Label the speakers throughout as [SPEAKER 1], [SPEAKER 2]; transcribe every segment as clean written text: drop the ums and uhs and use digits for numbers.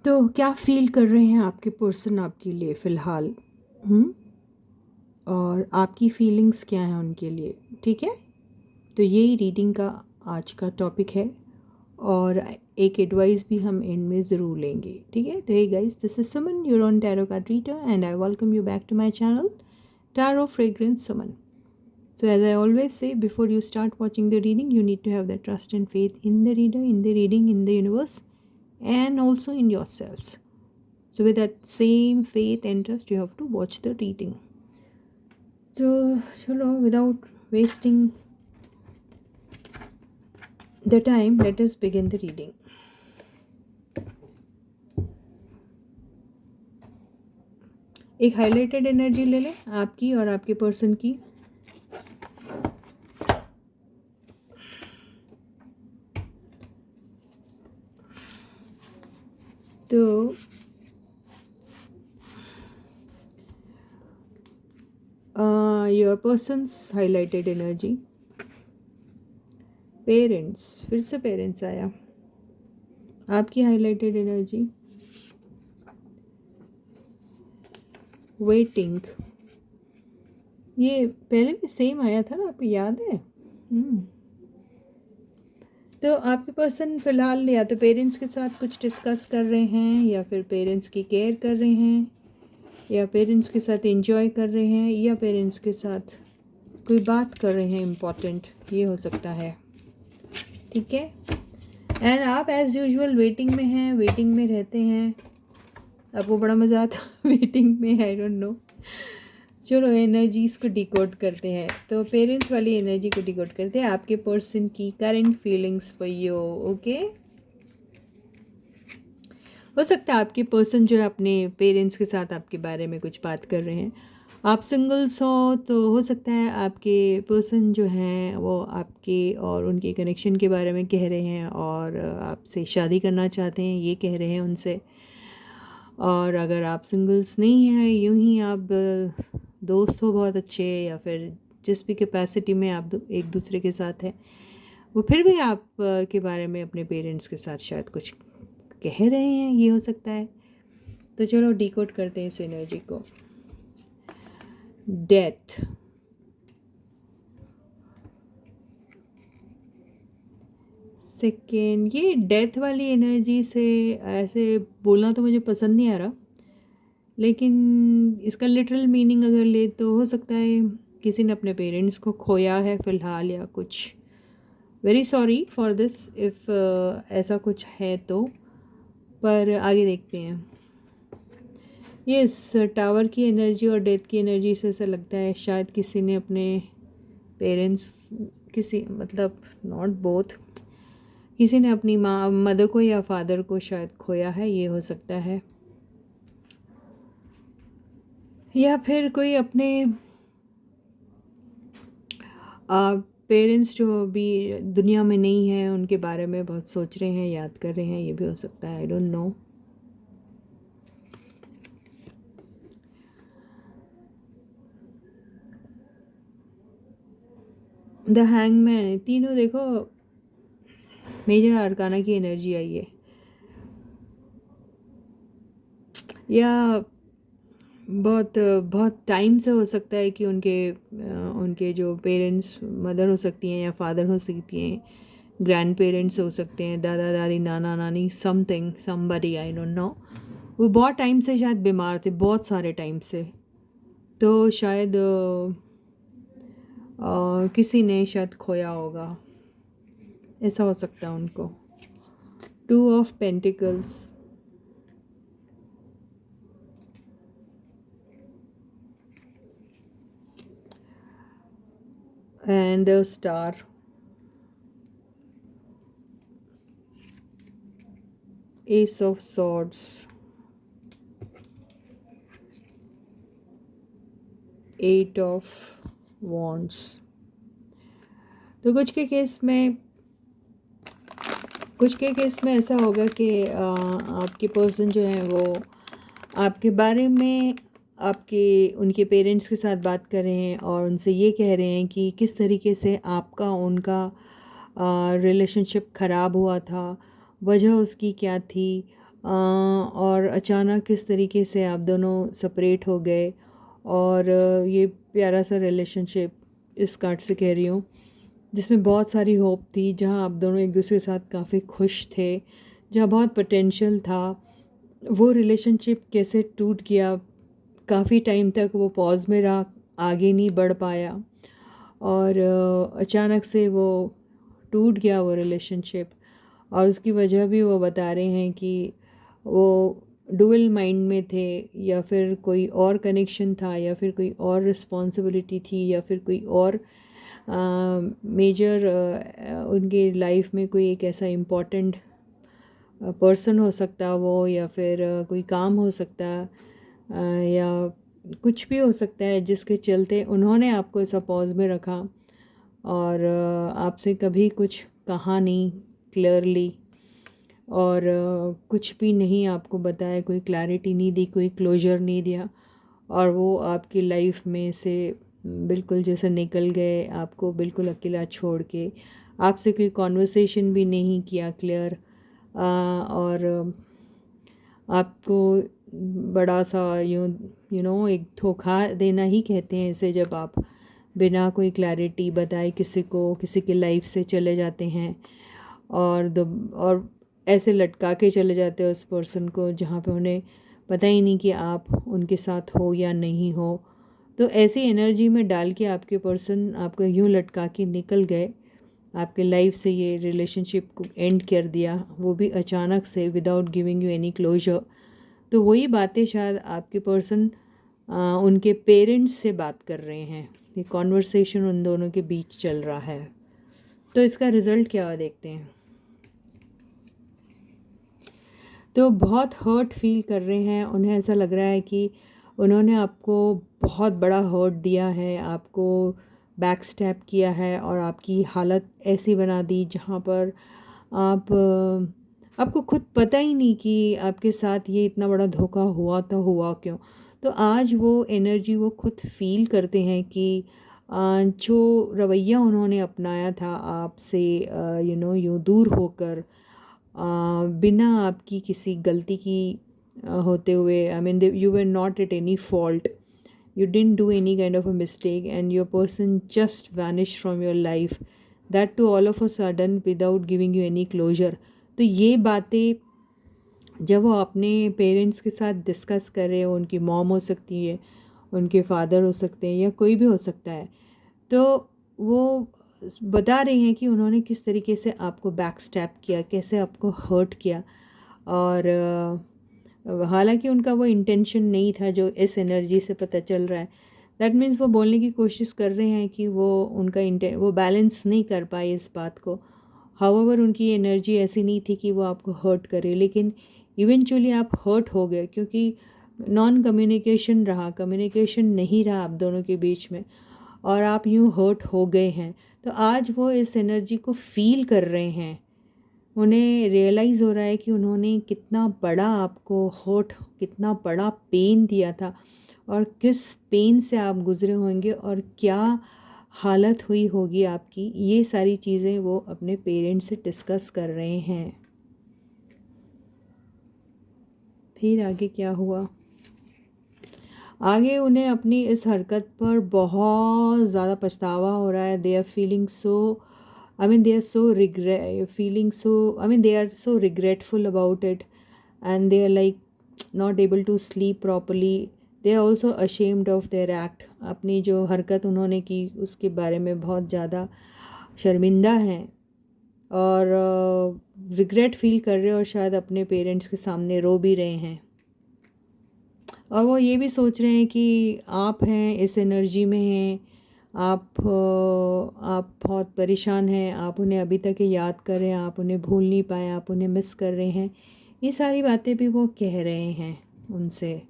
[SPEAKER 1] तो क्या फ़ील कर रहे हैं आपके पर्सन आपके लिए फ़िलहाल? हुँ? और आपकी फीलिंग्स क्या हैं उनके लिए, ठीक है? तो यही रीडिंग का आज का टॉपिक है और एक एडवाइस भी हम एंड में ज़रूर लेंगे, ठीक है? तो hey guys, this is Suman, your own tarot card reader, and I welcome you back to my channel, Tarot Fragrance Suman. So as I always say, before you start watching the reading, you need to have that trust and faith in the reader, in the reading, in the universe, and also in yourselves. So with that same faith and trust, you have to watch the reading. So chalo, without wasting the time, let us begin the reading. एक highlighted energy ले लें आपकी और आपके person की. तो your persons highlighted energy, parents, फिर से पेरेंट्स आया. आपकी हाईलाइटेड एनर्जी, वेटिंग. ये पहले भी सेम आया था ना, आपको याद है? तो आपके पर्सन फ़िलहाल या तो पेरेंट्स के साथ कुछ डिस्कस कर रहे हैं, या फिर पेरेंट्स की केयर कर रहे हैं, या पेरेंट्स के साथ एंजॉय कर रहे हैं, या पेरेंट्स के साथ कोई बात कर रहे हैं इम्पॉर्टेंट, ये हो सकता है, ठीक है? एंड आप एज़ यूजुअल वेटिंग में हैं, वेटिंग में रहते हैं, आपको बड़ा मज़ा आता है वेटिंग में, आई डोंट नो. चलो एनर्जीज़ को डिकोड करते हैं. तो पेरेंट्स वाली एनर्जी को डिकोड करते हैं, आपके पर्सन की current feelings for you. Okay, हो सकता है आपके पर्सन जो है अपने पेरेंट्स के साथ आपके बारे में कुछ बात कर रहे हैं. आप सिंगल्स हो तो हो सकता है आपके पर्सन जो हैं वो आपके और उनके कनेक्शन के बारे में कह रहे हैं और आपसे शादी करना चाहते हैं, ये कह रहे हैं उनसे. और अगर आप सिंगल्स नहीं हैं, यूं ही आप दोस्त हो बहुत अच्छे, या फिर जिस भी कैपेसिटी में आप एक दूसरे के साथ हैं, वो फिर भी आप के बारे में अपने पेरेंट्स के साथ शायद कुछ कह रहे हैं, ये हो सकता है. तो चलो डिकोड करते हैं इस एनर्जी को. Death, second. ये डेथ वाली एनर्जी से ऐसे बोलना तो मुझे पसंद नहीं आ रहा, लेकिन इसका लिटरल मीनिंग अगर ले तो हो सकता है किसी ने अपने पेरेंट्स को खोया है फ़िलहाल, या कुछ. Very sorry for this if ऐसा कुछ है तो, पर आगे देखते हैं. ये इस टावर की एनर्जी और डेथ की एनर्जी से ऐसा लगता है शायद किसी ने अपने पेरेंट्स, किसी मतलब नॉट बोथ, किसी ने अपनी माँ, मदर को या फादर को शायद खोया है, ये हो सकता है. या फिर कोई अपने पेरेंट्स जो अभी दुनिया में नहीं है उनके बारे में बहुत सोच रहे हैं, याद कर रहे हैं, ये भी हो सकता है. I don't know. The hangman, तीनों देखो मेजर आर्काना की एनर्जी आई है. या बहुत बहुत टाइम से हो सकता है कि उनके जो पेरेंट्स, मदर हो सकती हैं या फादर हो सकती हैं, ग्रैंड पेरेंट्स हो सकते हैं, दादा दादी, नाना नानी, something, somebody, I don't know. वो बहुत टाइम से शायद बीमार थे, बहुत सारे टाइम से. तो शायद किसी ने शायद खोया होगा, ऐसा हो सकता है उनको. 2 of pentacles, and a star, ace of swords, 8 of wands. तो कुछ के केस में ऐसा होगा कि आपके पर्सन जो है वो आपके बारे में उनके पेरेंट्स के साथ बात कर रहे हैं और उनसे ये कह रहे हैं कि किस तरीके से आपका उनका रिलेशनशिप ख़राब हुआ था, वजह उसकी क्या थी, और अचानक किस तरीके से आप दोनों सेपरेट हो गए। और ये प्यारा सा रिलेशनशिप इस कार्ड से कह रही हूँ, जिसमें बहुत सारी होप थी, जहाँ आप दोनों एक दूसरे के साथ काफ़ी खुश थे, जहाँ बहुत पोटेंशियल था। वो रिलेशनशिप कैसे टूट गया, काफ़ी टाइम तक वो पॉज में रहा, आगे नहीं बढ़ पाया, और अचानक से वो टूट गया वो रिलेशनशिप। और उसकी वजह भी वो बता रहे हैं कि वो डुअल माइंड में थे, या फिर कोई और कनेक्शन था, या फिर कोई और रिस्पॉन्सिबिलिटी थी, या फिर कोई और मेजर उनके लाइफ में कोई एक ऐसा इम्पोर्टेंट पर्सन हो सकता वो, या फिर कोई काम हो सकता, या कुछ भी हो सकता है जिसके चलते उन्होंने आपको ऐसा पॉज में रखा, और आपसे कभी कुछ कहा नहीं क्लियरली, और कुछ भी नहीं आपको बताया, कोई क्लैरिटी नहीं दी, कोई क्लोजर नहीं दिया, और वो आपकी लाइफ में से बिल्कुल जैसे निकल गए, आपको बिल्कुल अकेला छोड़ के, आपसे कोई कॉन्वर्सेशन भी नहीं किया क्लियर, और आपको बड़ा सा यू नो एक धोखा देना ही कहते हैं इसे, जब आप बिना कोई क्लैरिटी बताए किसी के लाइफ से चले जाते हैं, और ऐसे लटका के चले जाते हो उस पर्सन को, जहाँ पे उन्हें पता ही नहीं कि आप उनके साथ हो या नहीं हो। तो ऐसी एनर्जी में डाल के आपके पर्सन आपको यूँ लटका के निकल गए, आपके लाइफ से ये रिलेशनशिप को एंड कर दिया, वो भी अचानक से, without giving you any closure. तो वही बातें शायद आपके पर्सन उनके पेरेंट्स से बात कर रहे हैं, ये कॉन्वर्सेशन उन दोनों के बीच चल रहा है। तो इसका रिज़ल्ट क्या हुआ देखते हैं। तो बहुत हर्ट फील कर रहे हैं, उन्हें ऐसा लग रहा है कि उन्होंने आपको बहुत बड़ा हर्ट दिया है, आपको बैक स्टैप किया है, और आपकी हालत ऐसी बना दी जहाँ पर आपको खुद पता ही नहीं कि आपके साथ ये इतना बड़ा धोखा हुआ, तो हुआ क्यों। तो आज वो एनर्जी वो खुद फील करते हैं कि जो रवैया उन्होंने अपनाया था आपसे, यूँ दूर होकर, बिना आपकी किसी गलती की होते हुए, I mean you were not at any fault, you didn't do any kind of a mistake, and your person just vanished from your life, that too all of a sudden without giving you any closure। तो ये बातें जब वो अपने parents के साथ discuss कर रहे हो, उनकी मॉम हो सकती है, उनके फादर हो सकते हैं, या कोई भी हो सकता है, तो वो बता रहे हैं कि उन्होंने किस तरीके से आपको बैक स्टैप किया, कैसे आपको हर्ट किया। और हालांकि उनका वो इंटेंशन नहीं था, जो इस एनर्जी से पता चल रहा है। दैट मीन्स वो बोलने की कोशिश कर रहे हैं कि वो बैलेंस नहीं कर पाए इस बात को। हाउएवर उनकी एनर्जी ऐसी नहीं थी कि वो आपको हर्ट करे, लेकिन इवेंचुअली आप हर्ट हो गए, क्योंकि नॉन कम्युनिकेशन रहा, कम्युनिकेशन नहीं रहा आप दोनों के बीच में, और आप यूँ हर्ट हो गए हैं। तो आज वो इस एनर्जी को फील कर रहे हैं, उन्हें रियलाइज़ हो रहा है कि उन्होंने कितना बड़ा आपको हर्ट, कितना बड़ा पेन दिया था, और किस पेन से आप गुज़रे होंगे, और क्या हालत हुई होगी आपकी। ये सारी चीज़ें वो अपने पेरेंट्स से डिस्कस कर रहे हैं। फिर आगे क्या हुआ, आगे उन्हें अपनी इस हरकत पर बहुत ज़्यादा पछतावा हो रहा है। They are feeling so, I mean, they are so feeling so, I mean, they are so regretful about it, and they are like not able to sleep properly. They are also ashamed of their act. अपनी जो हरकत उन्होंने की उसके बारे में बहुत ज़्यादा शर्मिंदा हैं, और रिग्रेट फील कर रहे हैं, और शायद अपने पेरेंट्स के सामने रो भी रहे हैं। और वो ये भी सोच रहे हैं कि आप हैं, इस एनर्जी में हैं, आप बहुत परेशान हैं, आप उन्हें अभी तक याद कर रहे हैं, आप उन्हें भूल नहीं पाए, आप उन्हें मिस कर रहे हैं। ये सारी बातें भी वो कह रहे हैं उनसे,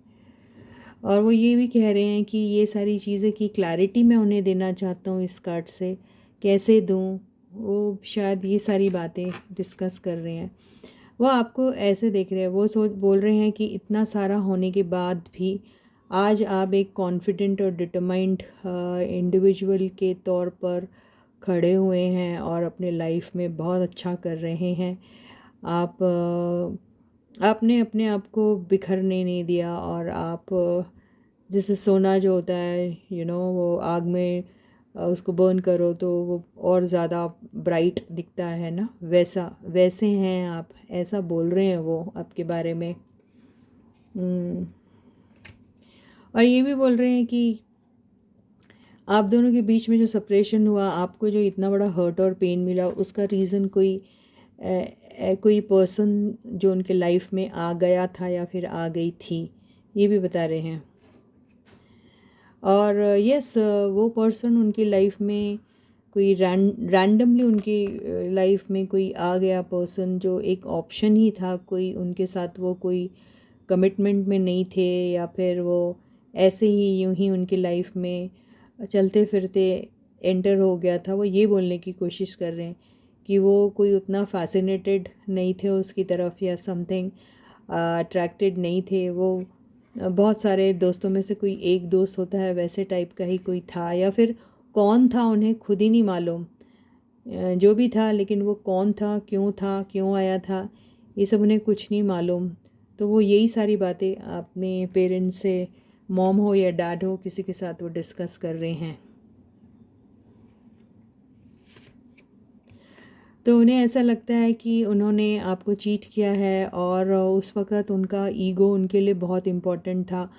[SPEAKER 1] और वो ये भी कह रहे हैं कि ये सारी चीज़ें की क्लैरिटी मैं उन्हें देना चाहता हूँ इस कार्ड से, कैसे दूँ। वो शायद ये सारी बातें डिस्कस कर रहे हैं। वो आपको ऐसे देख रहे हैं, वो बोल रहे हैं कि इतना सारा होने के बाद भी आज आप एक कॉन्फिडेंट और डिटरमाइंड इंडिविजुअल के तौर पर खड़े हुए हैं, और अपने लाइफ में बहुत अच्छा कर रहे हैं। आप आपने अपने आप को बिखरने नहीं दिया, और आप जैसे सोना जो होता है वो आग में उसको बर्न करो तो वो और ज़्यादा ब्राइट दिखता है ना, वैसा वैसे हैं आप, ऐसा बोल रहे हैं वो आपके बारे में। हम्म, और ये भी बोल रहे हैं कि आप दोनों के बीच में जो सेपरेशन हुआ, आपको जो इतना बड़ा हर्ट और पेन मिला, उसका रीज़न कोई पर्सन जो उनके लाइफ में आ गया था या फिर आ गई थी, ये भी बता रहे हैं। और यस, वो पर्सन उनकी लाइफ में कोई रैंडमली उनकी लाइफ में कोई आ गया पर्सन जो एक ऑप्शन ही था, कोई उनके साथ वो कोई कमिटमेंट में नहीं थे, या फिर वो ऐसे ही यूं ही उनकी लाइफ में चलते फिरते एंटर हो गया था। वो ये बोलने की कोशिश कर रहे हैं कि वो कोई उतना फैसिनेटेड नहीं थे उसकी तरफ, या समथिंग अट्रैक्टेड नहीं थे वो। बहुत सारे दोस्तों में से कोई एक दोस्त होता है, वैसे टाइप का ही कोई था, या फिर कौन था उन्हें खुद ही नहीं मालूम। जो भी था, लेकिन वो कौन था, क्यों आया था, ये सब उन्हें कुछ नहीं मालूम। तो वो यही सारी बातें अपने पेरेंट्स से, मॉम हो या डैड हो, किसी के साथ वो डिस्कस कर रहे हैं। तो उन्हें ऐसा लगता है कि उन्होंने आपको चीट किया है, और उस वक़्त उनका ईगो उनके लिए बहुत इम्पोर्टेंट था,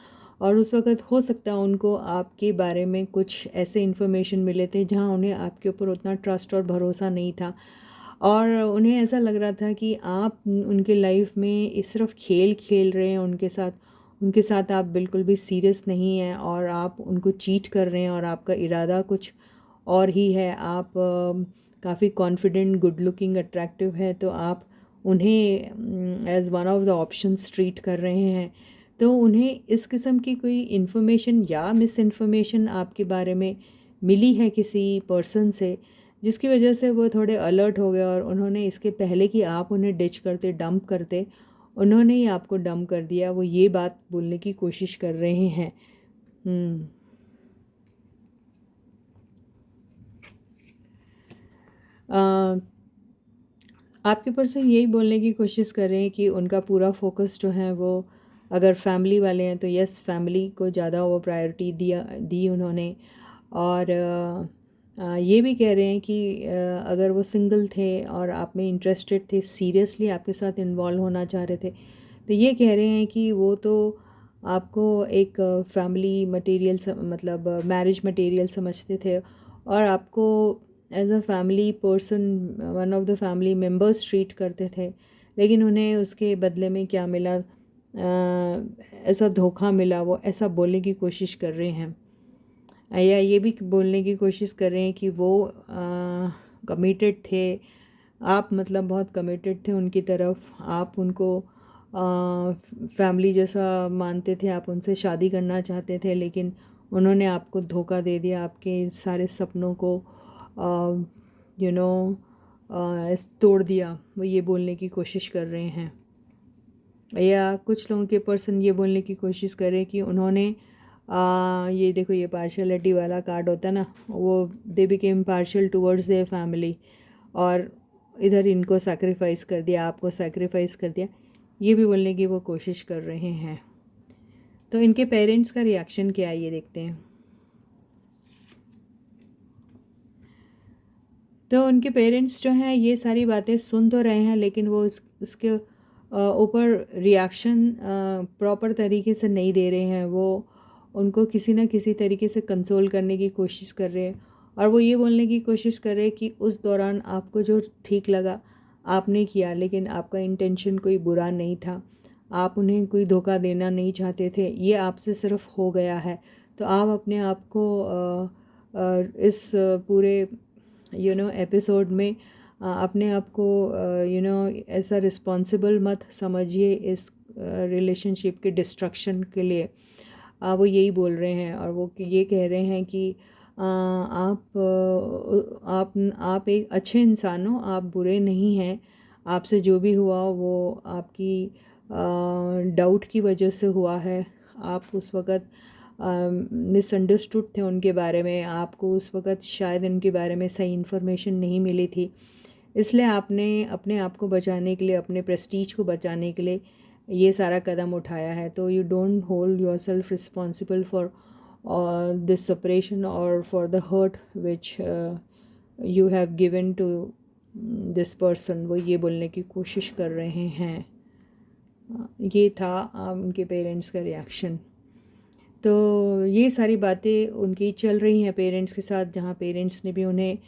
[SPEAKER 1] और उस वक़्त हो सकता है उनको आपके बारे में कुछ ऐसे इन्फॉर्मेशन मिले थे जहाँ उन्हें आपके ऊपर उतना ट्रस्ट और भरोसा नहीं था, और उन्हें ऐसा लग रहा था कि आप उनके लाइफ में इस सिर्फ खेल खेल रहे हैं उनके साथ आप बिल्कुल भी सीरियस नहीं हैं, और आप उनको चीट कर रहे हैं, और आपका इरादा कुछ और ही है। आप काफ़ी कॉन्फिडेंट, गुड लुकिंग, अट्रैक्टिव है, तो आप उन्हें as one of the options treat कर रहे हैं। तो उन्हें इस किस्म की कोई इन्फॉर्मेशन या मिस इन्फॉर्मेशन आपके बारे में मिली है किसी पर्सन से, जिसकी वजह से वो थोड़े अलर्ट हो गए, और उन्होंने इसके पहले कि आप उन्हें डिच करते, डंप करते, उन्होंने ही आपको डंप कर दिया। वो ये बात बोलने की कोशिश कर रहे हैं। हम्म अ, आपके पर्सन यही बोलने की कोशिश कर रहे हैं कि उनका पूरा फोकस जो है वो, अगर फैमिली वाले हैं तो यस, फैमिली को ज़्यादा वो प्रायोरिटी दी उन्होंने। और ये भी कह रहे हैं कि अगर वो सिंगल थे और आप में इंटरेस्टेड थे, सीरियसली आपके साथ इन्वॉल्व होना चाह रहे थे, तो ये कह रहे हैं कि वो तो आपको एक फैमिली मटेरियल, मतलब मैरिज मटेरियल समझते थे, और आपको as a family person, one of the family members treat करते थे। लेकिन उन्हें उसके बदले में क्या मिला, ऐसा धोखा मिला, वो ऐसा बोलने की कोशिश कर रहे हैं। या ये भी बोलने की कोशिश कर रहे हैं कि वो कमिटेड थे, आप मतलब बहुत कमिटेड थे उनकी तरफ, आप उनको फैमिली जैसा मानते थे, आप उनसे शादी करना चाहते थे, लेकिन उन्होंने आपको धोखा दे दिया, आपके सारे सपनों को यू नो तोड़ दिया। वो ये बोलने की कोशिश कर रहे हैं। या कुछ लोगों के पर्सन ये बोलने की कोशिश कर रहे हैं कि उन्होंने ये देखो, ये पार्शलिटी वाला कार्ड होता है ना, वो they became partial towards their family, और इधर इनको सैक्रिफाइस कर दिया, आपको सैक्रिफाइस कर दिया, ये भी बोलने की वो कोशिश कर रहे हैं। तो इनके पेरेंट्स का रिएक्शन क्या है, ये देखते हैं। तो उनके पेरेंट्स जो हैं ये सारी बातें सुन तो रहे हैं, लेकिन वो उसके ऊपर रिएक्शन प्रॉपर तरीके से नहीं दे रहे हैं। वो उनको किसी ना किसी तरीके से कंसोल करने की कोशिश कर रहे हैं, और वो ये बोलने की कोशिश कर रहे हैं कि उस दौरान आपको जो ठीक लगा आपने किया, लेकिन आपका इंटेंशन कोई बुरा नहीं था, आप उन्हें कोई धोखा देना नहीं चाहते थे, ये आपसे सिर्फ हो गया है। तो आप अपने आप को इस पूरे एपिसोड में अपने आप को ऐसा रिस्पॉन्सिबल मत समझिए इस रिलेशनशिप के डिस्ट्रक्शन के लिए। वो यही बोल रहे हैं, और वो ये कह रहे हैं कि आप एक अच्छे इंसान हो, आप बुरे नहीं हैं, आपसे जो भी हुआ वो आपकी डाउट की वजह से हुआ है। आप उस वक़्त मिसअंडरस्टूड थे उनके बारे में, आपको उस वक़्त शायद इनके बारे में सही इन्फॉर्मेशन नहीं मिली थी, इसलिए आपने अपने आप को बचाने के लिए, अपने प्रेस्टीज को बचाने के लिए ये सारा कदम उठाया है। तो you don't hold yourself responsible for this separation और for the hurt which you have given to this person, वो ये बोलने की कोशिश कर रहे हैं। ये था उनके पेरेंट्स का रिएक्शन। तो ये सारी बातें उनकी चल रही हैं पेरेंट्स के साथ, जहाँ पेरेंट्स ने भी उन्हें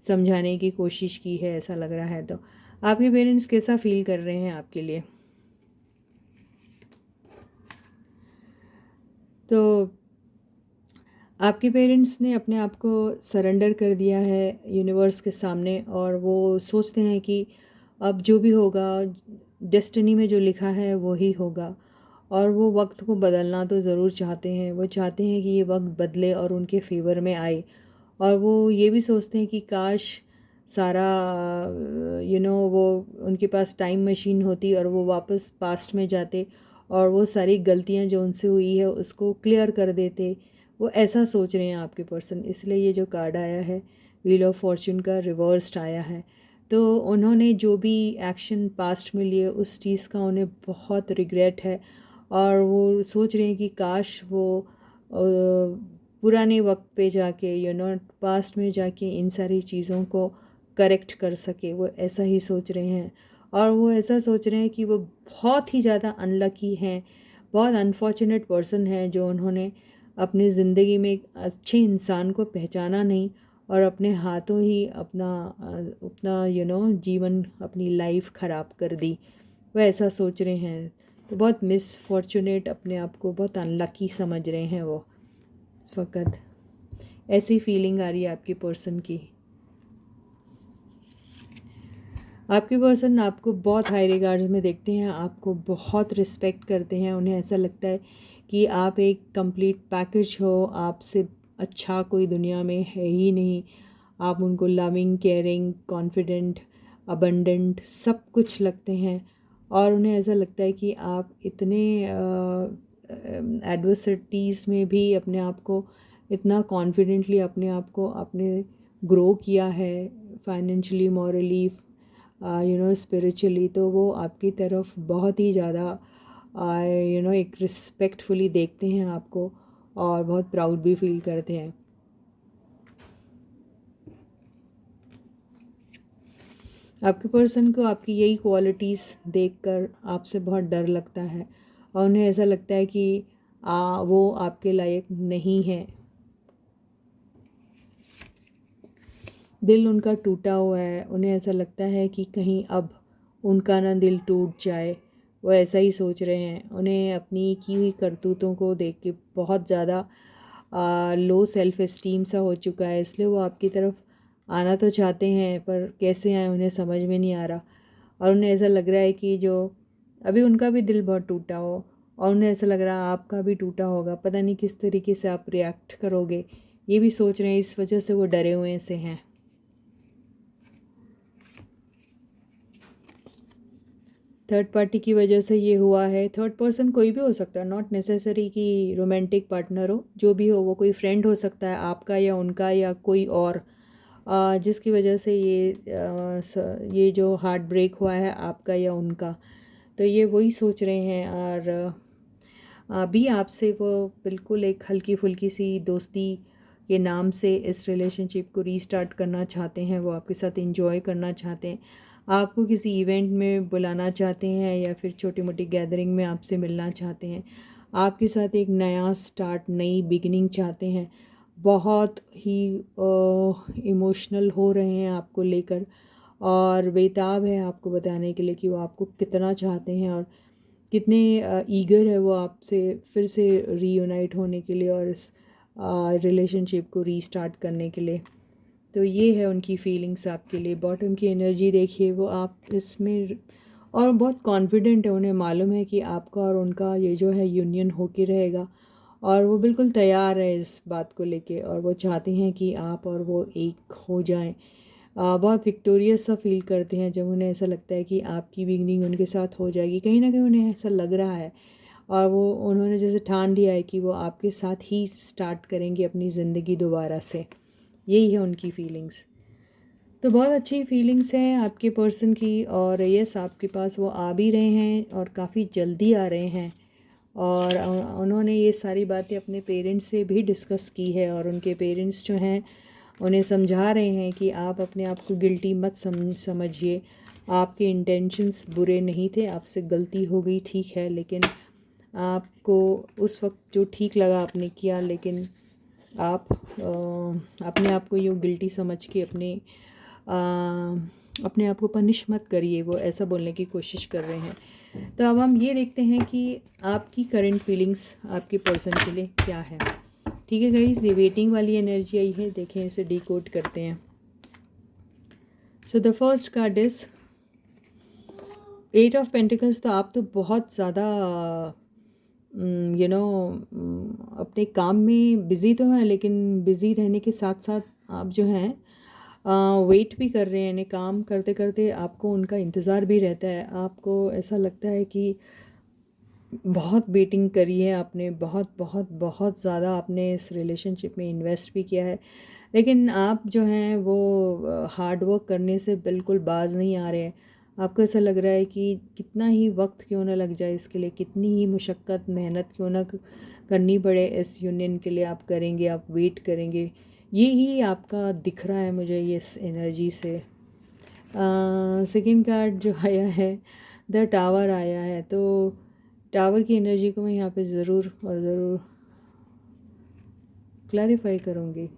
[SPEAKER 1] समझाने की कोशिश की है, ऐसा लग रहा है। तो आपके पेरेंट्स कैसा फील कर रहे हैं आपके लिए? तो आपके पेरेंट्स ने अपने आप को सरेंडर कर दिया है यूनिवर्स के सामने, और वो सोचते हैं कि अब जो भी होगा, डेस्टिनी में जो लिखा है वो ही होगा। और वो वक्त को बदलना तो ज़रूर चाहते हैं, वो चाहते हैं कि ये वक्त बदले और उनके फेवर में आए। और वो ये भी सोचते हैं कि काश सारा वो उनके पास टाइम मशीन होती और वो वापस पास्ट में जाते और वो सारी गलतियां जो उनसे हुई है उसको क्लियर कर देते। वो ऐसा सोच रहे हैं आपके पर्सन, इसलिए ये जो कार्ड आया है व्हील ऑफ फॉर्च्यून का रिवर्स्ड आया है। तो उन्होंने जो भी एक्शन पास्ट में लिए उस चीज़ का उन्हें बहुत रिग्रेट है, और वो सोच रहे हैं कि काश वो पुराने वक्त पे जाके पास्ट में जाके इन सारी चीज़ों को करेक्ट कर सके। वो ऐसा ही सोच रहे हैं, और वो ऐसा सोच रहे हैं कि वो बहुत ही ज़्यादा अनलकी हैं, बहुत अनफॉर्चुनेट पर्सन है जो उन्होंने अपनी ज़िंदगी में एक अच्छे इंसान को पहचाना नहीं और अपने हाथों ही अपना अपना जीवन, अपनी लाइफ ख़राब कर दी। वो ऐसा सोच रहे हैं। तो बहुत मिसफॉर्चुनेट, अपने आप को बहुत अनलकी समझ रहे हैं वो इस वक्त। ऐसी फीलिंग आ रही है आपकी पर्सन की। आपके पर्सन आपको बहुत हाई रिगार्ड्स में देखते हैं, आपको बहुत रिस्पेक्ट करते हैं। उन्हें ऐसा लगता है कि आप एक कंप्लीट पैकेज हो, आपसे अच्छा कोई दुनिया में है ही नहीं। आप उनको लविंग, केयरिंग, कॉन्फिडेंट, अबंडेंट सब कुछ लगते हैं। और उन्हें ऐसा लगता है कि आप इतने एडवर्सिटीज़ में भी अपने आप को इतना कॉन्फिडेंटली अपने आप को आपने ग्रो किया है, फाइनेंशियली, मॉरली, स्पिरिचुअली। तो वो आपकी तरफ बहुत ही ज़्यादा एक रिस्पेक्टफुली देखते हैं आपको, और बहुत प्राउड भी फील करते हैं। आपके पर्सन को आपकी यही क्वालिटीज़ देखकर आपसे बहुत डर लगता है, और उन्हें ऐसा लगता है कि वो आपके लायक नहीं है। दिल उनका टूटा हुआ है, उन्हें ऐसा लगता है कि कहीं अब उनका ना दिल टूट जाए। वो ऐसा ही सोच रहे हैं। उन्हें अपनी की हुई करतूतों को देख के बहुत ज़्यादा लो सेल्फ एस्टीम सा हो चुका है, इसलिए वो आपकी तरफ आना तो चाहते हैं पर कैसे आए उन्हें समझ में नहीं आ रहा। और उन्हें ऐसा लग रहा है कि जो अभी उनका भी दिल बहुत टूटा हो, और उन्हें ऐसा लग रहा है आपका भी टूटा होगा, पता नहीं किस तरीके से आप रिएक्ट करोगे, ये भी सोच रहे हैं। इस वजह से वो डरे हुए से हैं। थर्ड पार्टी की वजह से ये हुआ है। थर्ड पर्सन कोई भी हो सकता है, नॉट नेसेसरी कि रोमांटिक पार्टनर हो, जो भी हो। वो कोई फ्रेंड हो सकता है आपका या उनका या कोई और, जिसकी वजह से ये जो हार्ट ब्रेक हुआ है आपका या उनका। तो ये वही सोच रहे हैं, और अभी आपसे वो बिल्कुल एक हल्की फुल्की सी दोस्ती के नाम से इस रिलेशनशिप को रीस्टार्ट करना चाहते हैं। वो आपके साथ एंजॉय करना चाहते हैं, आपको किसी इवेंट में बुलाना चाहते हैं, या फिर छोटी मोटी गैदरिंग में आपसे मिलना चाहते हैं। आपके साथ एक नया स्टार्ट, नई बिगिनिंग चाहते हैं। बहुत ही इमोशनल हो रहे हैं आपको लेकर, और बेताब है आपको बताने के लिए कि वो आपको कितना चाहते हैं और कितने ईगर है वो आपसे फिर से रीयूनाइट होने के लिए और इस रिलेशनशिप को रीस्टार्ट करने के लिए। तो ये है उनकी फीलिंग्स आपके लिए। बॉटम की एनर्जी देखिए, वो आप इसमें और बहुत कॉन्फिडेंट है। उन्हें मालूम है कि आपका और उनका ये जो है यूनियन होके रहेगा, और वो बिल्कुल तैयार है इस बात को लेके, और वो चाहते हैं कि आप और वो एक हो जाएं। बहुत विक्टोरियस सा फील करते हैं जब उन्हें ऐसा लगता है कि आपकी बिगनिंग उनके साथ हो जाएगी। कहीं ना कहीं उन्हें ऐसा लग रहा है, और वो उन्होंने जैसे ठान लिया है कि वो आपके साथ ही स्टार्ट करेंगे अपनी ज़िंदगी दोबारा से। यही है उनकी फीलिंग्स। तो बहुत अच्छी फीलिंग्स हैं आपके पर्सन की, और यस आपके पास वो आ भी रहे हैं और काफ़ी जल्दी आ रहे हैं। और उन्होंने ये सारी बातें अपने पेरेंट्स से भी डिस्कस की है, और उनके पेरेंट्स जो हैं उन्हें समझा रहे हैं कि आप अपने आप को गिल्टी मत समझिए, आपके इंटेंशंस बुरे नहीं थे, आपसे गलती हो गई ठीक है, लेकिन आपको उस वक्त जो ठीक लगा आपने किया, लेकिन आप अपने आप को यूँ गिल्टी समझ के अपने आप को पनिश मत करिए, वो ऐसा बोलने की कोशिश कर रहे हैं। तो अब हम ये देखते हैं कि आपकी करंट फीलिंग्स आपके पर्सन के लिए क्या है। ठीक है गाइस, ये वेटिंग वाली एनर्जी आई है, देखें इसे डिकोड करते हैं। So the first card is 8 of pentacles. तो आप तो बहुत ज़्यादा अपने काम में बिज़ी तो हैं, लेकिन बिज़ी रहने के साथ साथ आप जो हैं वेट भी कर रहे हैं, यानी काम करते करते आपको उनका इंतज़ार भी रहता है। आपको ऐसा लगता है कि बहुत वेटिंग करी है आपने, बहुत बहुत बहुत ज़्यादा आपने इस रिलेशनशिप में इन्वेस्ट भी किया है, लेकिन आप जो हैं वो हार्ड वर्क करने से बिल्कुल बाज नहीं आ रहे हैं। आपको ऐसा लग रहा है कि कितना ही वक्त क्यों ना लग जाए इसके लिए, कितनी ही मुशक्क़त मेहनत क्यों ना करनी पड़े इस यूनियन के लिए, आप करेंगे, आप वेट करेंगे। ये ही आपका दिख रहा है मुझे ये इस एनर्जी से। सेकंड कार्ड जो आया है द टावर आया है, तो टावर की एनर्जी को मैं यहाँ पे ज़रूर और ज़रूर क्लैरिफाई करूँगी।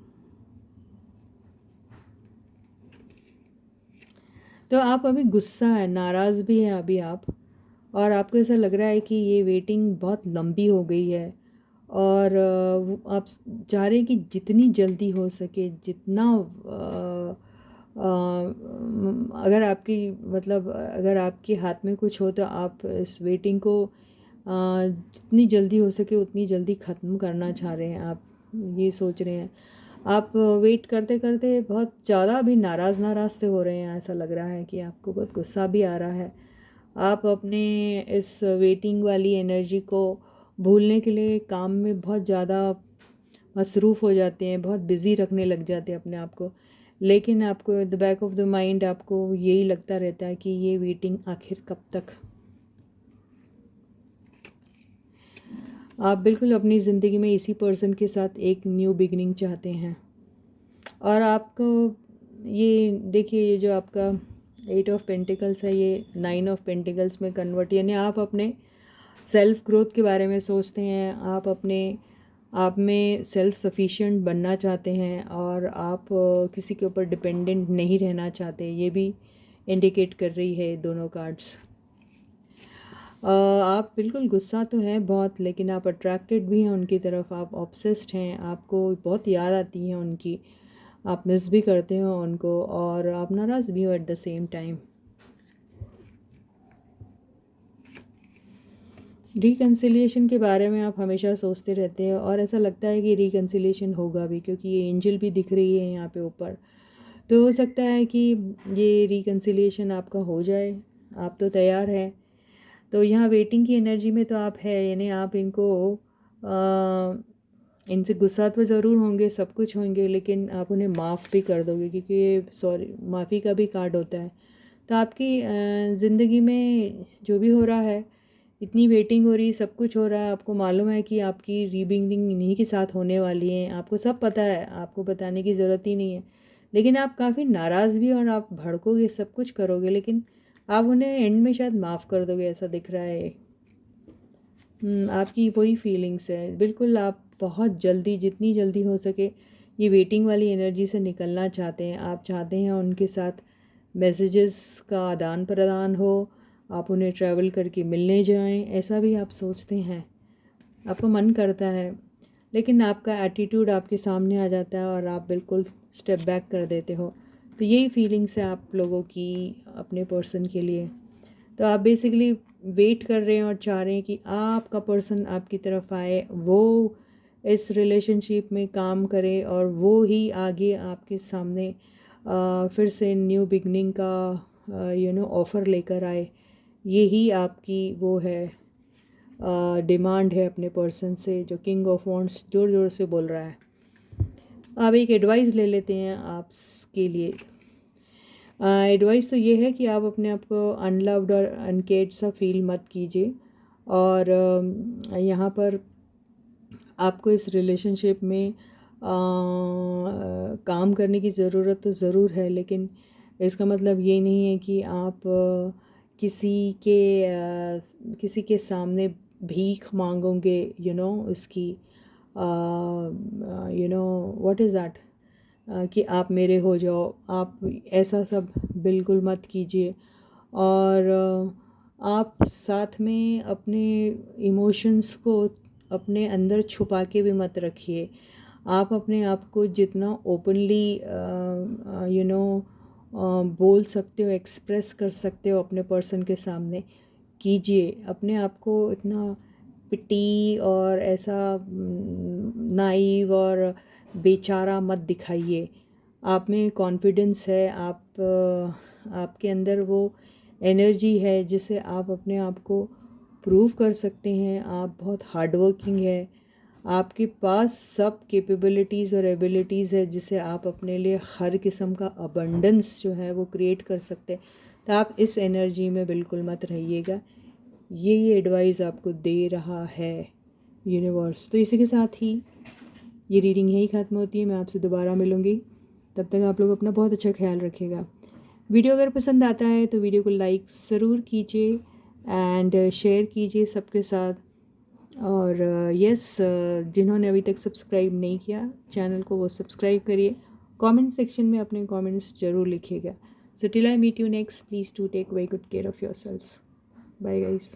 [SPEAKER 1] तो आप अभी गुस्सा है, नाराज़ भी हैं अभी आप, और आपको ऐसा लग रहा है कि ये वेटिंग बहुत लंबी हो गई है, और आप चाह रहे हैं कि जितनी जल्दी हो सके, जितना अगर आपकी मतलब अगर आपके हाथ में कुछ हो तो आप इस वेटिंग को जितनी जल्दी हो सके उतनी जल्दी ख़त्म करना चाह रहे हैं। आप ये सोच रहे हैं, आप वेट करते करते बहुत ज़्यादा अभी नाराज़ नाराज़ से हो रहे हैं। ऐसा लग रहा है कि आपको बहुत गुस्सा भी आ रहा है। आप अपने इस वेटिंग वाली एनर्जी को भूलने के लिए काम में बहुत ज़्यादा मसरूफ़ हो जाते हैं, बहुत बिज़ी रखने लग जाते हैं अपने आप को, लेकिन आपको the back of the mind आपको यही लगता रहता है कि ये वेटिंग आखिर कब तक। आप बिल्कुल अपनी ज़िंदगी में इसी पर्सन के साथ एक न्यू बिगनिंग चाहते हैं, और आपको ये देखिए, ये जो आपका 8 ऑफ पेंटिकल्स है ये 9 ऑफ पेंटिकल्स में कन्वर्ट, यानी आप अपने सेल्फ ग्रोथ के बारे में सोचते हैं, आप अपने आप में सेल्फ सफिशिएंट बनना चाहते हैं, और आप किसी के ऊपर डिपेंडेंट नहीं रहना चाहते। ये भी इंडिकेट कर रही है दोनों कार्ड्स। आप बिल्कुल गुस्सा तो हैं बहुत, लेकिन आप अट्रैक्टेड भी हैं उनकी तरफ, आप ऑब्सेस्ड हैं, आपको बहुत याद आती है उनकी, आप मिस भी करते हो उनको, और आप नाराज़ भी हो at the same time. Reconciliation के बारे में आप हमेशा सोचते रहते हैं, और ऐसा लगता है कि रिकन्सिलिएशन होगा भी, क्योंकि ये एंजल भी दिख रही है यहाँ पे ऊपर। तो हो सकता है कि ये रिकन्सिलिएशन आपका हो जाए, आप तो तैयार हैं। तो यहाँ वेटिंग की एनर्जी में तो आप है, यानी आप इनसे गुस्सा तो ज़रूर होंगे, सब कुछ होंगे, लेकिन आप उन्हें माफ़ भी कर दोगे, क्योंकि ये सॉरी माफ़ी का भी कार्ड होता है। तो आपकी ज़िंदगी में जो भी हो रहा है, इतनी वेटिंग हो रही, सब कुछ हो रहा है, आपको मालूम है कि आपकी रीबिगिनिंग इन्हीं के साथ होने वाली है, आपको सब पता है, आपको बताने की ज़रूरत ही नहीं है, लेकिन आप काफ़ी नाराज़ भी, और आप भड़कोगे, सब कुछ करोगे, लेकिन आप उन्हें एंड में शायद माफ़ कर दोगे, ऐसा दिख रहा है। आपकी वही फीलिंग्स है बिल्कुल। आप बहुत जल्दी, जितनी जल्दी हो सके, ये वेटिंग वाली एनर्जी से निकलना चाहते हैं। आप चाहते हैं उनके साथ मैसेजेस का आदान प्रदान हो, आप उन्हें ट्रैवल करके मिलने जाएं, ऐसा भी आप सोचते हैं, आपका मन करता है, लेकिन आपका एटीट्यूड आपके सामने आ जाता है और आप बिल्कुल स्टेप बैक कर देते हो। तो यही फीलिंग्स है आप लोगों की अपने पर्सन के लिए। तो आप बेसिकली वेट कर रहे हैं और चाह रहे हैं कि आपका पर्सन आपकी तरफ आए, वो इस रिलेशनशिप में काम करे, और वो ही आगे आपके सामने फिर से न्यू बिगनिंग का ऑफ़र लेकर आए। यही आपकी वो है डिमांड है अपने पर्सन से, जो किंग ऑफ वॉन्ड्स ज़ोर ज़ोर से बोल रहा है। अब एक एडवाइस ले लेते हैं आपके लिए। एडवाइस तो ये है कि आप अपने आप को अनलव्ड और अनकेयर्ड सा फील मत कीजिए। और यहाँ पर आपको इस रिलेशनशिप में काम करने की ज़रूरत तो ज़रूर है, लेकिन इसका मतलब ये नहीं है कि आप किसी के सामने भीख मांगोगे, उसकी व्हाट इज़ दैट, कि आप मेरे हो जाओ। आप ऐसा सब बिल्कुल मत कीजिए। और आप साथ में अपने इमोशंस को अपने अंदर छुपा के भी मत रखिए। आप अपने आप को जितना ओपनली बोल सकते हो, एक्सप्रेस कर सकते हो अपने पर्सन के सामने, कीजिए। अपने आप को इतना पिटी और ऐसा नाइव और बेचारा मत दिखाइए। आप में कॉन्फिडेंस है, आपके अंदर वो एनर्जी है जिसे आप अपने आप को प्रूव कर सकते हैं। आप बहुत हार्ड वर्किंग है, आपके पास सब कैपेबिलिटीज़ और एबिलिटीज़ है जिसे आप अपने लिए हर किस्म का अबंडेंस जो है वो क्रिएट कर सकते हैं। तो आप इस एनर्जी में बिल्कुल मत रहिएगा। ये एडवाइस आपको दे रहा है यूनिवर्स। तो इसी के साथ ही ये रीडिंग यही ख़त्म होती है। मैं आपसे दोबारा मिलूँगी, तब तक आप लोग अपना बहुत अच्छा ख्याल रखिएगा। वीडियो अगर पसंद आता है तो वीडियो को लाइक ज़रूर कीजिए एंड शेयर कीजिए सबके साथ। और यस, जिन्होंने अभी तक सब्सक्राइब नहीं किया चैनल को, वो सब्सक्राइब करिए। कमेंट सेक्शन में अपने कमेंट्स ज़रूर लिखिएगा। So till I meet you next, please to take very good care of yourselves. Bye guys.